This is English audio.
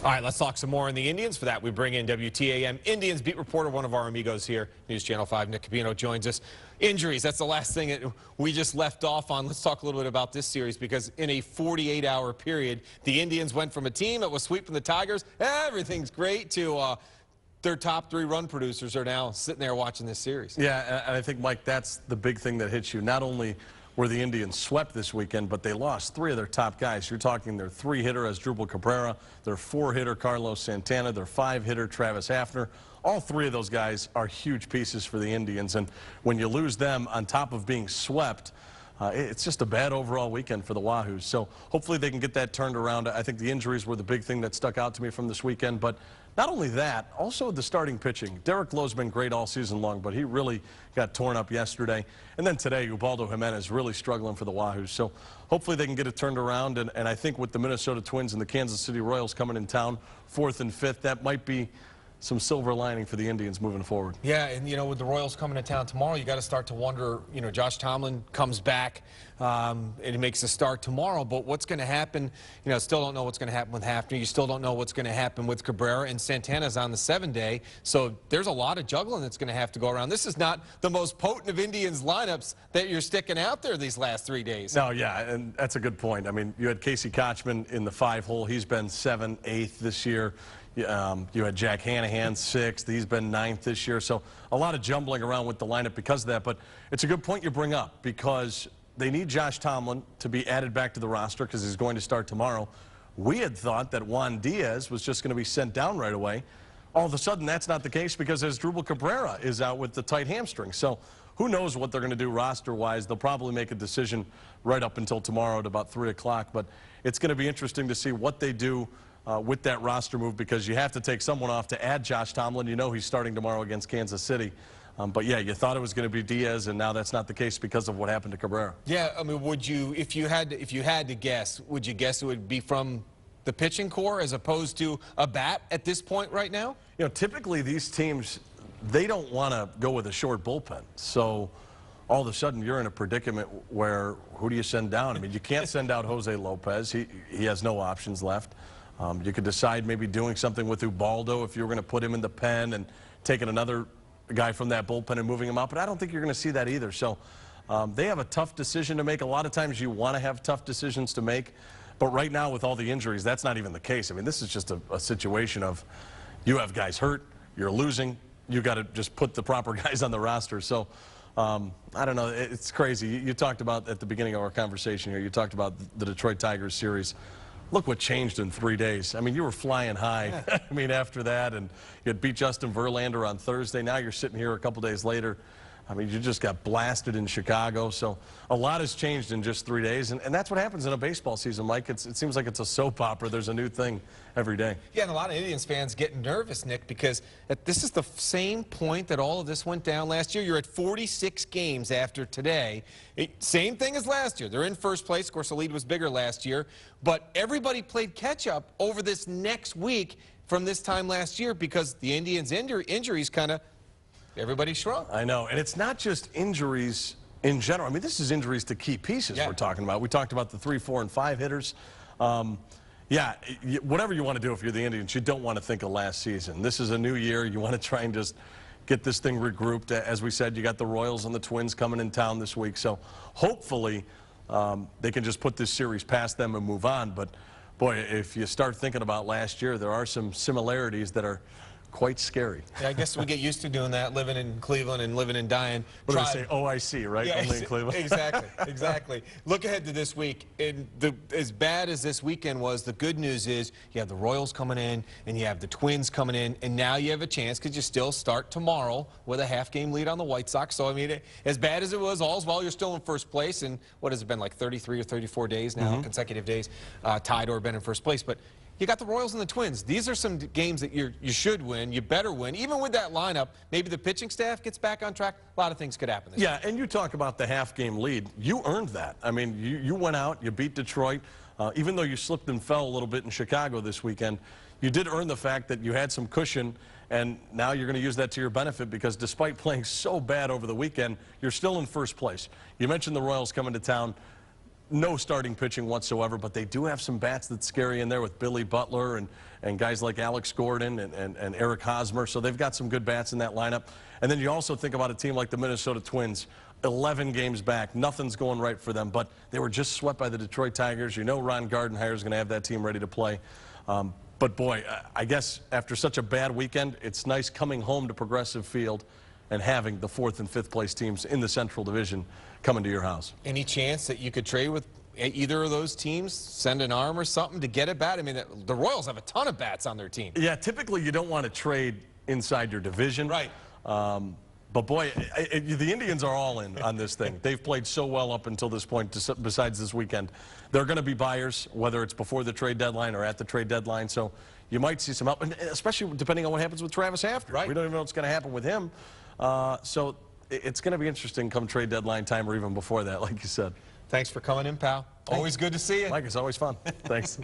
All right, let's talk some more on the Indians. For that, we bring in WTAM Indians beat reporter, one of our amigos here, News Channel 5, Nick Camino, joins us. Injuries, that's the last thing that we just left off on. Let's talk a little bit about this series, because in a 48-hour period, the Indians went from a team that was sweeping the Tigers, everything's great, to their top 3 run producers are now sitting there watching this series. Yeah, and I think, Mike, that's the big thing that hits you. Not only were the Indians swept this weekend, but they lost 3 of their top guys. You're talking their 3-hitter, Asdrubal Cabrera, their 4-hitter, Carlos Santana, their 5-hitter, Travis Hafner. All 3 of those guys are huge pieces for the Indians, and when you lose them on top of being swept, it's just a bad overall weekend for the Wahoos. So hopefully they can get that turned around. I think the injuries were the big thing that stuck out to me from this weekend, but not only that, also the starting pitching. Derek Lowe's been great all season long, but he really got torn up yesterday. And then today, Ubaldo Jimenez really struggling for the Wahoos. So hopefully they can get it turned around. And I think with the Minnesota Twins and the Kansas City Royals coming in town 4th and 5th, that might be some silver lining for the Indians moving forward. Yeah, and, you know, with the Royals coming to town tomorrow, you got to start to wonder, you know, Josh Tomlin comes back and he makes a start tomorrow, but what's going to happen? You know, still don't know what's going to happen with Hafner. You still don't know what's going to happen with Cabrera, and Santana's on the 7-day, so there's a lot of juggling that's going to have to go around. This is not the most potent of Indians lineups that you're sticking out there these last 3 days. No, yeah, and that's a good point. I mean, you had Casey Kochman in the 5-hole. He's been 7th, 8th this year. You had Jack Hanahan 6th. He's been 9th this year. So a lot of jumbling around with the lineup because of that. But it's a good point you bring up, because they need Josh Tomlin to be added back to the roster because he's going to start tomorrow. We had thought that Juan Diaz was just going to be sent down right away. All of a sudden, that's not the case, because Asdrubal Cabrera is out with the tight hamstring. So who knows what they're going to do roster-wise. They'll probably make a decision right up until tomorrow at about 3 o'clock. But it's going to be interesting to see what they do with that roster move, because you have to take someone off to add Josh Tomlin. You know he's starting tomorrow against Kansas City. But yeah, you thought it was going to be Diaz, and now that's not the case because of what happened to Cabrera. Yeah, I mean, would you, if you had to guess, would you guess it would be from the pitching core as opposed to a bat at this point right now? You know, typically these teams, they don't want to go with a short bullpen. So all of a sudden you're in a predicament where, who do you send down? I mean, you can't send out Jose Lopez. He has no options left. You could decide maybe doing something with Ubaldo if you were going to put him in the pen and taking another guy from that bullpen and moving him out, but I don't think you're going to see that either. So they have a tough decision to make. A lot of times you want to have tough decisions to make, but right now with all the injuries, that's not even the case. I mean, this is just a situation of you have guys hurt, you're losing, you got to just put the proper guys on the roster. So I don't know, it's crazy. You talked about at the beginning of our conversation here, you talked about the Detroit Tigers series. Look what changed in 3 days. I mean, you were flying high, I mean, after that, and you had beat Justin Verlander on Thursday. Now you're sitting here a couple days later. I mean, you just got blasted in Chicago. So a lot has changed in just 3 days, and that's what happens in a baseball season, Mike. It seems like it's a soap opera. There's a new thing every day. Yeah, and a lot of Indians fans getting nervous, Nick, because this is the same point that all of this went down last year. You're at 46 games after today. Same thing as last year. They're in first place. Of course, the lead was bigger last year, but everybody played catch-up over this next week from this time last year, because the Indians' injuries kind of, everybody shrunk. I know, and it's not just injuries in general. I mean, this is injuries to key pieces we're talking about. We talked about the 3, 4, and 5 hitters. Yeah, whatever you want to do if you're the Indians, you don't want to think of last season. This is a new year. You want to try and just get this thing regrouped. As we said, you got the Royals and the Twins coming in town this week. So hopefully they can just put this series past them and move on. But, boy, if you start thinking about last year, there are some similarities that are quite scary. Yeah, I guess we get used to doing that, living in Cleveland and living and dying. What do they say? OIC, right? Yeah, only in Cleveland. Exactly, exactly. Look ahead to this week. And as bad as this weekend was, the good news is you have the Royals coming in, and you have the Twins coming in, and now you have a chance, because you still start tomorrow with a half-game lead on the White Sox. So, I mean, as bad as it was, all's well, you're still in first place. And what has it been, like 33 or 34 days now, consecutive days, tied or been in first place. But you got the Royals and the Twins. These are some games that you should win, you better win. Even with that lineup, maybe the pitching staff gets back on track. A lot of things could happen this week. And you talk about the half-game lead. You earned that. I mean, you went out, you beat Detroit. Even though you slipped and fell a little bit in Chicago this weekend, you did earn the fact that you had some cushion, and now you're going to use that to your benefit, because despite playing so bad over the weekend, you're still in first place. You mentioned the Royals coming to town. no starting pitching whatsoever, but they do have some bats that's scary in there with Billy Butler and guys like Alex Gordon and Eric Hosmer. So they've got some good bats in that lineup. And then you also think about a team like the Minnesota Twins, 11 games back. Nothing's going right for them, but they were just swept by the Detroit Tigers. You know Ron Gardenhire is going to have that team ready to play. But boy, I guess after such a bad weekend, it's nice coming home to Progressive Field and having the 4th and 5th place teams in the Central Division coming to your house. Any chance that you could trade with either of those teams, send an arm or something to get a bat? I mean, the Royals have a ton of bats on their team. Yeah, typically you don't want to trade inside your division. Right. But boy, the Indians are all in on this thing. They've played so well up until this point, besides this weekend. They're going to be buyers, whether it's before the trade deadline or at the trade deadline. So you might see some help, and especially depending on what happens with Travis Hafner. Right. We don't even know what's going to happen with him. So it's going to be interesting come trade deadline time or even before that, like you said. Thanks for coming in, pal. Always good to see you. Mike, it's always fun. Thanks.